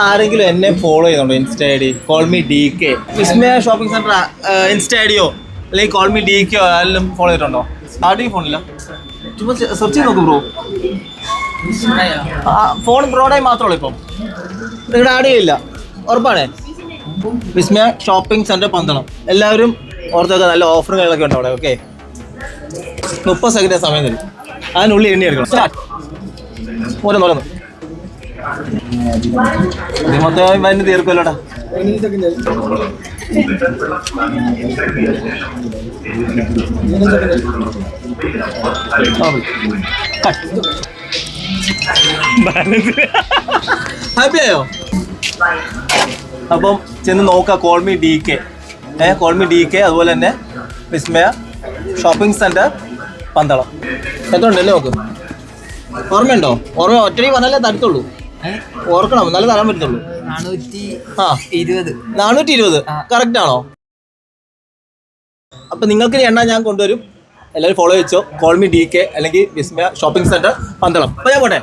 ആരെങ്കിലും എന്നെ ഫോളോ ചെയ്യുന്നുണ്ടോ? Insta I D call me D K, Vismaya shopping centre insta I ഡിയോ അല്ലെങ്കിൽ കോൾ മീ ഡി കെയോ ആരെങ്കിലും ഫോളോ ചെയ്തിട്ടുണ്ടോ? ആരുടെയും ഫോണില്ല. ചുമ്മാ സെർച്ച് ചെയ്ത് നോക്ക് ബ്രോ. ഫോൺ ബ്രോഡായി മാത്രമേ ഇപ്പം നിങ്ങളുടെ ആഡ് ചെയ്യില്ല. ഉറപ്പാണേ. വിസ്മയ ഷോപ്പിംഗ് സെന്റർ പന്തളം. എല്ലാവരും ഓർത്തൊക്കെ നല്ല ഓഫറുകളൊക്കെ ഉണ്ട് അവിടെ. ഓക്കെ, 30 സെക്കൻഡ് സമയം തരും. അതിനുള്ളിൽ എണ്ണി എടുക്കണം. സ്റ്റാർട്ട്. ഓരോന്ന് മൊത്തം മരുന്ന് തീർക്കുമല്ലോടാ. ഹാപ്പി ആയോ? അപ്പം ചെന്ന് നോക്കാം. Call me D K, call me D K. അതുപോലെ തന്നെ വിസ്മയ ഷോപ്പിംഗ് സെന്റർ പന്തളം. എത്ര ഉണ്ടല്ലേ നോക്ക്. ഓർമ്മയുണ്ടോ? ഓർമ്മ ഒറ്റടി പറഞ്ഞാലേ തരത്തുള്ളൂ. ഓർക്കണം, നല്ല തരാൻ പറ്റത്തുള്ളൂ. 420 കറക്റ്റ് ആണോ? അപ്പൊ നിങ്ങൾക്ക് എണ്ണ ഞാൻ കൊണ്ടുവരും. എല്ലാവരും ഫോളോ വെച്ചോ. കോൾ മീ ഡി കെ അല്ലെങ്കിൽ വിസ്മയ ഷോപ്പിംഗ് സെന്റർ പന്തളം. അപ്പൊ ഞാൻ പോട്ടെ.